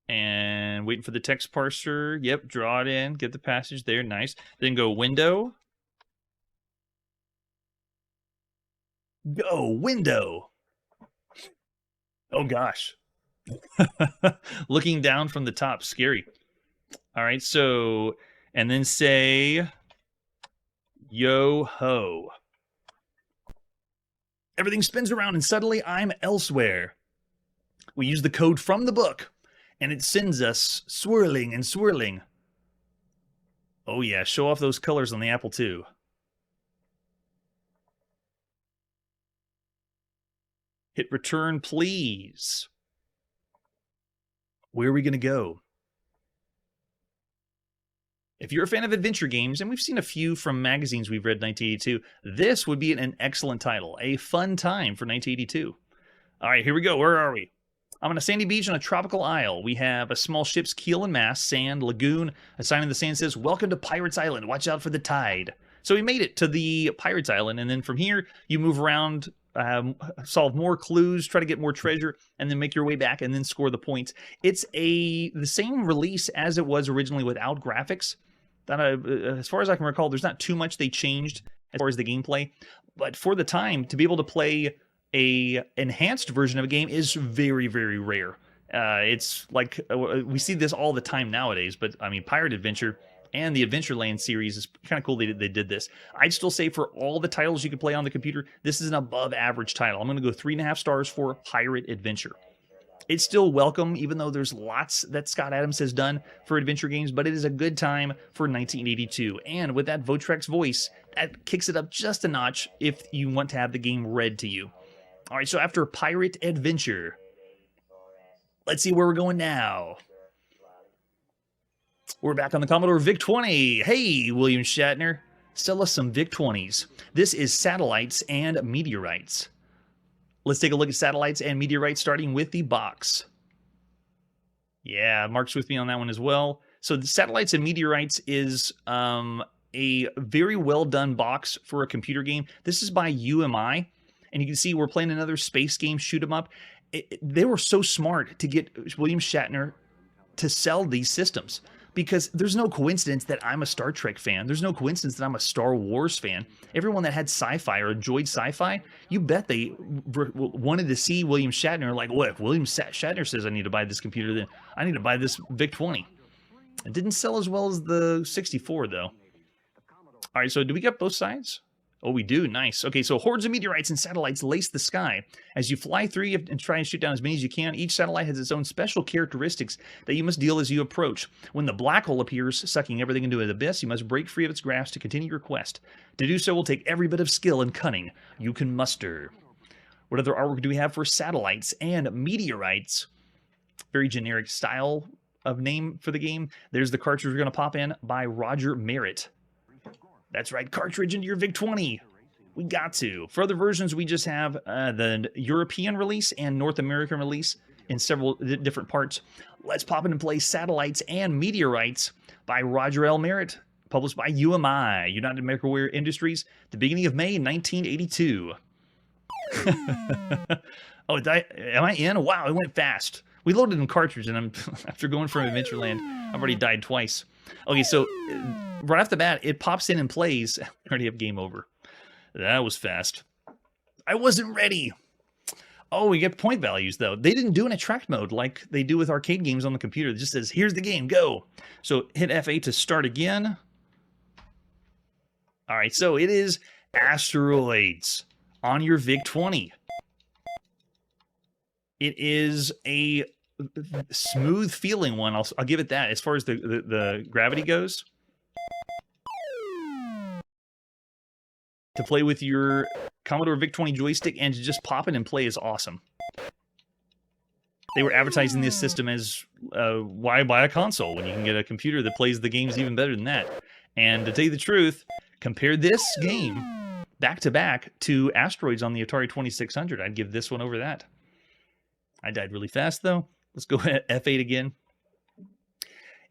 And waiting for the text parser. Yep, draw it in, get the passage there, nice. Then go window. Go, window. Oh gosh. Looking down from the top, scary. All right, so, and then say, yo ho. Everything spins around and suddenly I'm elsewhere. We use the code from the book, and it sends us swirling and swirling. Oh yeah, show off those colors on the Apple II. Hit return, please. Where are we going to go? If you're a fan of adventure games, and we've seen a few from magazines we've read in 1982, this would be an excellent title. A fun time for 1982. All right, here we go. Where are we? I'm on a sandy beach on a tropical isle. We have a small ship's keel and mast, sand, lagoon. A sign in the sand says, "Welcome to Pirates Island. Watch out for the tide." So we made it to the Pirates Island, and then from here, you move around, solve more clues, try to get more treasure, and then make your way back and then score the points. It's the same release as it was originally without graphics. As far as I can recall, there's not too much they changed as far as the gameplay. But for the time, to be able to play a enhanced version of a game is very, very rare. It's like, we see this all the time nowadays, but I mean, Pirate Adventure and the Adventureland series is kind of cool they did this. I'd still say for all the titles you can play on the computer, this is an above average title. I'm going to go 3.5 stars for Pirate Adventure. It's still welcome, even though there's lots that Scott Adams has done for adventure games, but it is a good time for 1982. And with that Votrex voice, that kicks it up just a notch if you want to have the game read to you. All right, so after Pirate Adventure, let's see where we're going now. We're back on the Commodore VIC-20. Hey, William Shatner, sell us some VIC-20s. This is Satellites and Meteorites. Let's take a look at Satellites and Meteorites, starting with the box. Yeah, Mark's with me on that one as well. So the Satellites and Meteorites is a very well done box for a computer game. This is by UMI, and you can see we're playing another space game, shoot 'em up. They were so smart to get William Shatner to sell these systems, because there's no coincidence that I'm a Star Trek fan. There's no coincidence that I'm a Star Wars fan. Everyone that had sci-fi or enjoyed sci-fi, you bet they wanted to see William Shatner. Like, what if William Shatner says I need to buy this computer, then I need to buy this VIC-20. It didn't sell as well as the 64, though. All right, so do we get both sides? Oh, we do. Nice. Okay, so hordes of meteorites and satellites lace the sky. As you fly through and try and shoot down as many as you can, each satellite has its own special characteristics that you must deal as you approach. When the black hole appears, sucking everything into an abyss, you must break free of its grasp to continue your quest. To do so will take every bit of skill and cunning you can muster. What other artwork do we have for Satellites and Meteorites? Very generic style of name for the game. There's the cartridge we're going to pop in by Roger Merritt. That's right, cartridge into your VIC-20. We got to. For other versions, we just have the European release and North American release in several different parts. Let's pop in and play Satellites and Meteorites by Roger L. Merritt, published by UMI, United Microwave Industries, the beginning of May 1982. Oh, am I in? Wow, it went fast. We loaded in cartridge, and I'm after going from Adventureland, I've already died twice. Okay, so right off the bat, it pops in and plays. I already have game over. That was fast. I wasn't ready. Oh, we get point values, though. They didn't do an attract mode like they do with arcade games on the computer. It just says, here's the game, go. So hit F8 to start again. All right, so it is Asteroids on your VIC-20. It is a smooth feeling one. I'll give it that. As far as the gravity goes, to play with your Commodore VIC-20 joystick and to just pop it and play is awesome. They were advertising this system as why buy a console when you can get a computer that plays the games even better than that. And to tell you the truth, compare this game back-to-back to Asteroids on the Atari 2600. I'd give this one over that. I died really fast, though. Let's go F8 again.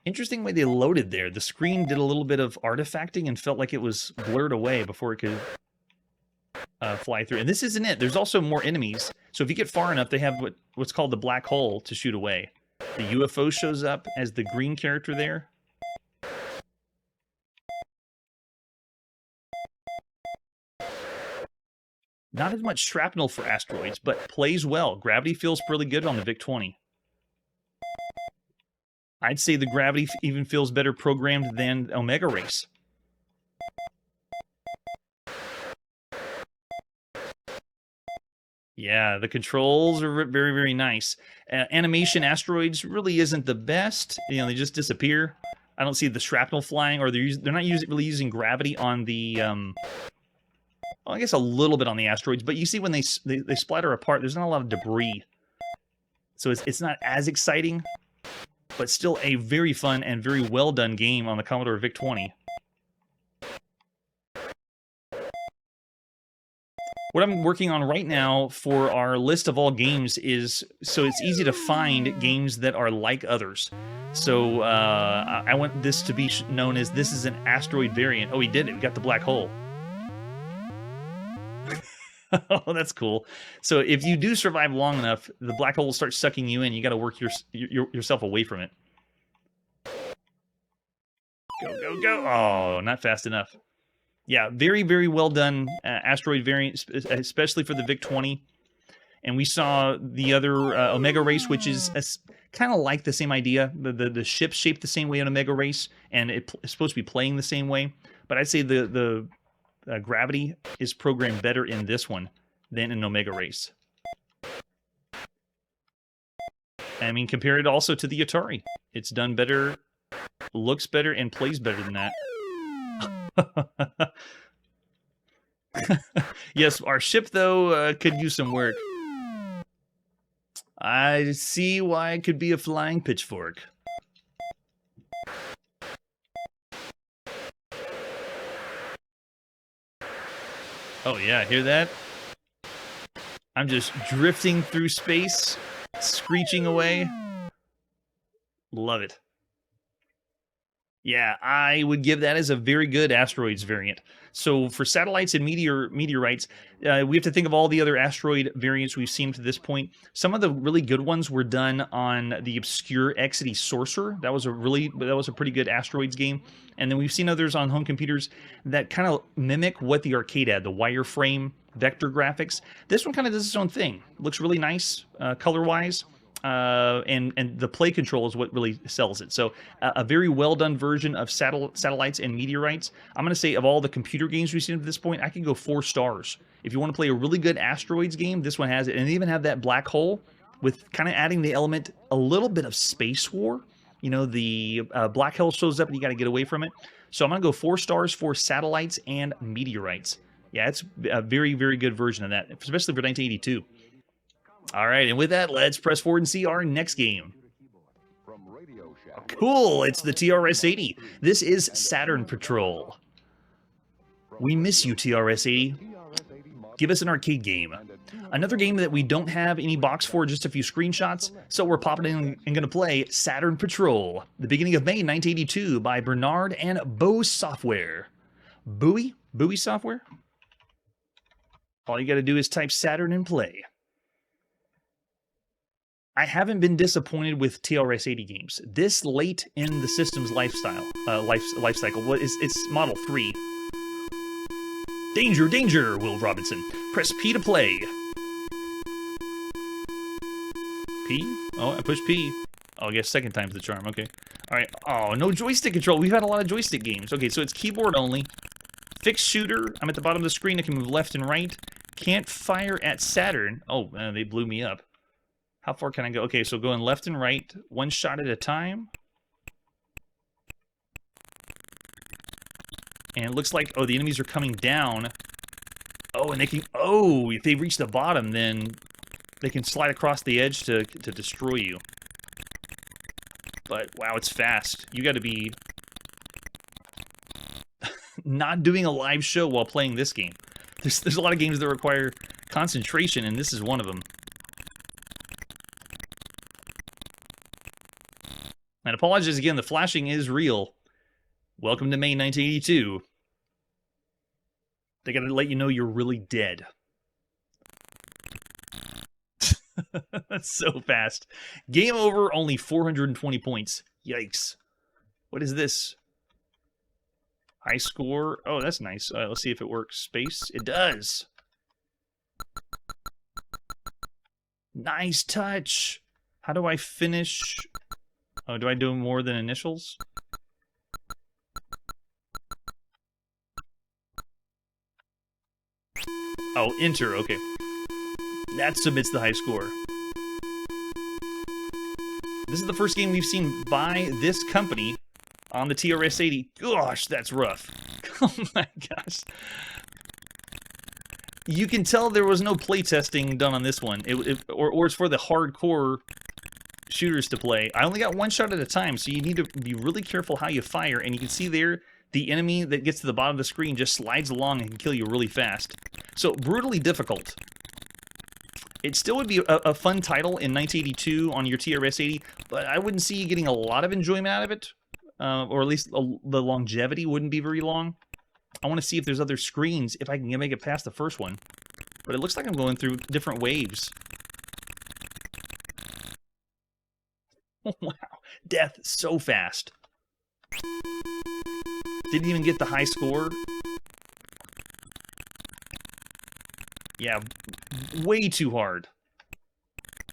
Interesting way they loaded there. The screen did a little bit of artifacting and felt like it was blurred away before it could fly through. And this isn't it. There's also more enemies. So if you get far enough, they have what's called the black hole to shoot away. The UFO shows up as the green character there. Not as much shrapnel for Asteroids, but plays well. Gravity feels really good on the VIC-20. I'd say the gravity even feels better programmed than Omega Race. Yeah, the controls are very, very nice. Animation Asteroids really isn't the best. You know, they just disappear. I don't see the shrapnel flying, or they're not really using gravity on the... well, I guess a little bit on the Asteroids, but you see when they splatter apart, there's not a lot of debris. So it's not as exciting, but still a very fun and very well done game on the Commodore VIC-20. What I'm working on right now for our list of all games is so it's easy to find games that are like others. So I want this to be known as this is an Asteroid variant. Oh, we did it. We got the black hole. Oh, that's cool. So if you do survive long enough, the black hole will start sucking you in. You got to work yourself away from it. Go, go, go. Oh, not fast enough. Yeah, very, very well done Asteroid variant, especially for the VIC-20. And we saw the other Omega Race, which is kind of like the same idea. The ship's shaped the same way on Omega Race, and it's supposed to be playing the same way. But I'd say the gravity is programmed better in this one than in Omega Race. I mean, compare it also to the Atari. It's done better, looks better, and plays better than that. Yes, our ship, though, could use some work. I see why it could be a flying pitchfork. Oh, yeah, hear that? I'm just drifting through space, screeching away. Love it. Yeah, I would give that as a very good Asteroids variant. So for Satellites and Meteorites, we have to think of all the other Asteroid variants we've seen to this point. Some of the really good ones were done on the obscure Exidy Sorcerer. That was a pretty good Asteroids game. And then we've seen others on home computers that kind of mimic what the arcade had, the wireframe vector graphics. This one kind of does its own thing. Looks really nice color-wise. And the play control is what really sells it. So a very well done version of Satellites and Meteorites. I'm going to say of all the computer games we've seen at this point, I can go 4 stars. If you want to play a really good Asteroids game, this one has it. And they even have that black hole with kind of adding the element, a little bit of space war. You know, the black hole shows up and you got to get away from it. So I'm going to go 4 stars for Satellites and Meteorites. Yeah, it's a very, very good version of that, especially for 1982. All right, and with that, let's press forward and see our next game. Cool, it's the TRS-80. This is Saturn Patrol. We miss you, TRS-80. Give us an arcade game. Another game that we don't have any box for, just a few screenshots, so we're popping in and going to play Saturn Patrol, the beginning of May 1982 by Bernard and Bowie Software. Bowie Software? All you got to do is type Saturn and play. I haven't been disappointed with TRS-80 games. This late in the system's life cycle. It's Model 3. Danger, danger, Will Robinson. Press P to play. P? Oh, I pushed P. Oh, I guess second time's the charm. Okay. All right. Oh, no joystick control. We've had a lot of joystick games. Okay, so it's keyboard only. Fixed shooter. I'm at the bottom of the screen. I can move left and right. Can't fire at Saturn. Oh, they blew me up. How far can I go? Okay, so going left and right, one shot at a time. And it looks like, oh, the enemies are coming down. Oh, and they can, oh, if they reach the bottom, then they can slide across the edge to destroy you. But, wow, it's fast. You got to be not doing a live show while playing this game. There's a lot of games that require concentration, and this is one of them. And apologies again, the flashing is real. Welcome to May 1982. They gotta let you know you're really dead. That's so fast. Game over, only 420 points. Yikes. What is this? High score. Oh, that's nice. Let's see if it works. Space. It does. Nice touch. How do I finish? Oh, do I do more than initials? Oh, enter. Okay. That submits the high score. This is the first game we've seen by this company on the TRS-80. Gosh, that's rough. Oh my gosh. You can tell there was no playtesting done on this one. Or it's for the hardcore shooters to play. I only got one shot at a time, so you need to be really careful how you fire. And you can see there, the enemy that gets to the bottom of the screen just slides along and can kill you really fast. So, brutally difficult. It still would be a fun title in 1982 on your TRS-80, but I wouldn't see you getting a lot of enjoyment out of it. Or at least the longevity wouldn't be very long. I want to see if there's other screens, if I can make it past the first one. But it looks like I'm going through different waves. Oh, wow. Death so fast. Didn't even get the high score. Yeah, way too hard.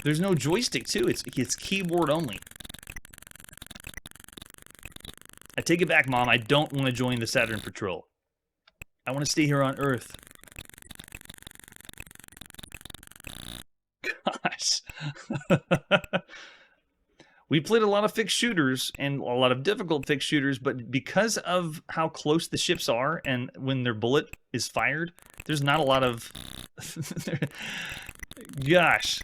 There's no joystick, too. It's keyboard only. I take it back, Mom. I don't want to join the Saturn Patrol. I want to stay here on Earth. Gosh. We played a lot of fixed shooters and a lot of difficult fixed shooters, but because of how close the ships are and when their bullet is fired, there's not a lot of... Gosh.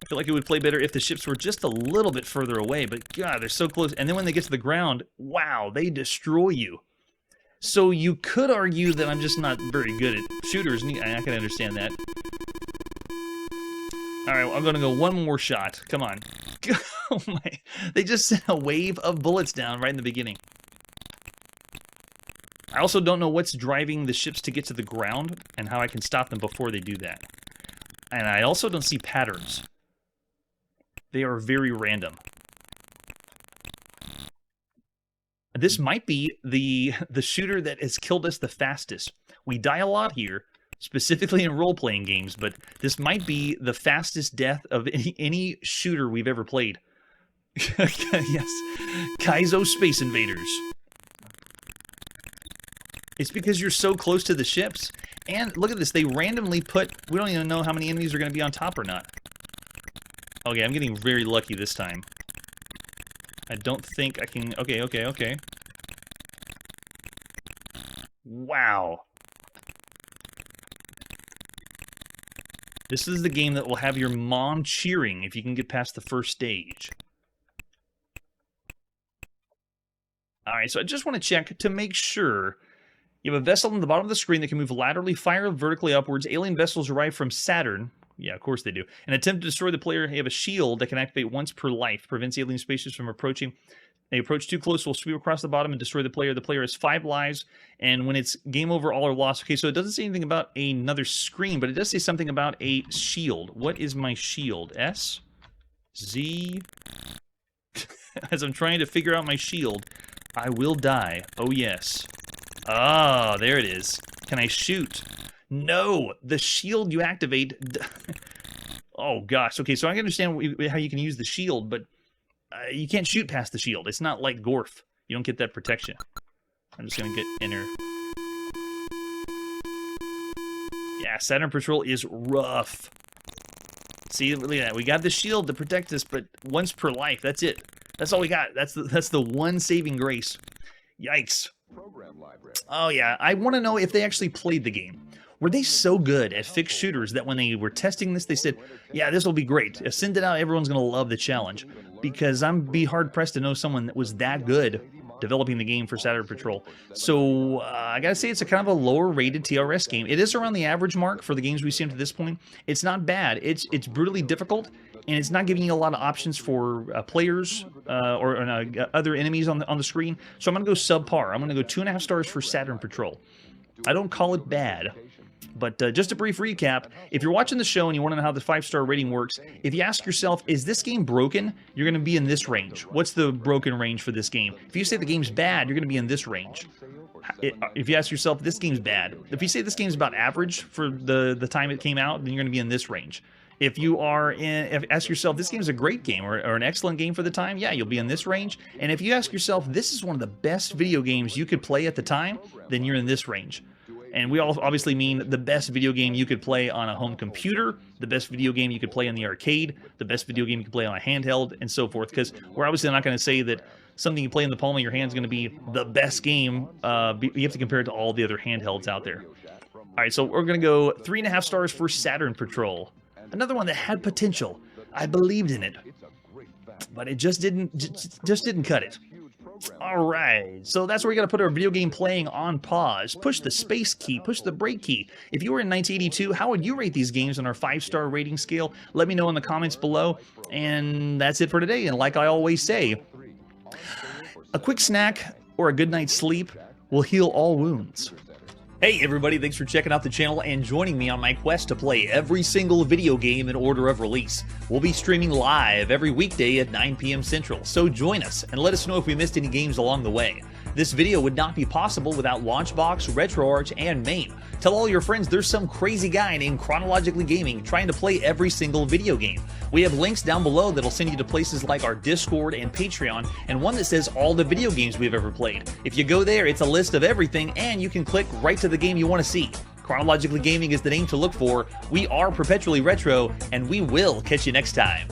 I feel like it would play better if the ships were just a little bit further away, but God, they're so close. And then when they get to the ground, wow, they destroy you. So you could argue that I'm just not very good at shooters, and I can understand that. Alright, well, I'm going to go one more shot. Come on. Oh my. They just sent a wave of bullets down right in the beginning. I also don't know what's driving the ships to get to the ground and how I can stop them before they do that. And I also don't see patterns. They are very random. This might be the shooter that has killed us the fastest. We die a lot here, specifically in role-playing games, but this might be the fastest death of any shooter we've ever played. Yes. Kaizo Space Invaders. It's because you're so close to the ships. And look at this, they randomly put... We don't even know how many enemies are going to be on top or not. Okay, I'm getting very lucky this time. I don't think I can... Okay. Wow. This is the game that will have your mom cheering if you can get past the first stage. Alright, so I just want to check to make sure... You have a vessel on the bottom of the screen that can move laterally, fire vertically upwards. Alien vessels arrive from Saturn. Yeah, of course they do. An attempt to destroy the player. You have a shield that can activate once per life. Prevents alien spaceships from approaching. They approach too close, will sweep across the bottom and destroy the player. The player has 5 lives, and when it's game over, all are lost. Okay, so it doesn't say anything about another screen, but it does say something about a shield. What is my shield? S? Z? As I'm trying to figure out my shield, I will die. Oh, yes. Ah, there it is. Can I shoot? No! The shield you activate... Oh, gosh. Okay, so I can understand how you can use the shield, but you can't shoot past the shield. It's not like Gorf. You don't get that protection. I'm just going to get enter. Yeah, Saturn Patrol is rough. See, look at that. We got the shield to protect us, but once per life. That's it. That's all we got. That's the one saving grace. Yikes. Program library. Oh, yeah. I want to know if they actually played the game. Were they so good at fixed shooters that when they were testing this, they said, yeah, this will be great. Send it out. Everyone's going to love the challenge. Because I'm be hard-pressed to know someone that was that good developing the game for Saturn Patrol. So I gotta say, it's a kind of a lower rated TRS game. It is around the average mark for the games we've seen to this point. It's not bad. It's brutally difficult, and it's not giving you a lot of options for players or other enemies on the screen. So I'm gonna go subpar. I'm gonna go 2.5 stars for Saturn Patrol. I don't call it bad. But just a brief recap, if you're watching the show and you want to know how the 5-star rating works, if you ask yourself, is this game broken? You're going to be in this range. What's the broken range for this game? If you say the game's bad, you're going to be in this range. If you ask yourself, this game's bad. If you say this game's about average for the time it came out, then you're going to be in this range. If you ask yourself, this game's a great game or an excellent game for the time, yeah, you'll be in this range. And if you ask yourself, this is one of the best video games you could play at the time, then you're in this range. And we all obviously mean the best video game you could play on a home computer, the best video game you could play in the arcade, the best video game you could play on a handheld, and so forth. Because we're obviously not going to say that something you play in the palm of your hand is going to be the best game. You have to compare it to all the other handhelds out there. All right, so we're going to go 3.5 stars for Saturn Patrol. Another one that had potential. I believed in it, but it just didn't cut it. All right, so that's where we got to put our video game playing on pause. Push the space key, push the break key. If you were in 1982, how would you rate these games on our 5-star rating scale? Let me know in the comments below. And that's it for today. And like I always say, a quick snack or a good night's sleep will heal all wounds. Hey everybody, thanks for checking out the channel and joining me on my quest to play every single video game in order of release. We'll be streaming live every weekday at 9 p.m. Central, so join us and let us know if we missed any games along the way. This video would not be possible without Launchbox, RetroArch, and MAME. Tell all your friends there's some crazy guy named Chronologically Gaming trying to play every single video game. We have links down below that'll send you to places like our Discord and Patreon, and one that says all the video games we've ever played. If you go there, it's a list of everything, and you can click right to the game you want to see. Chronologically Gaming is the name to look for. We are perpetually retro, and we will catch you next time.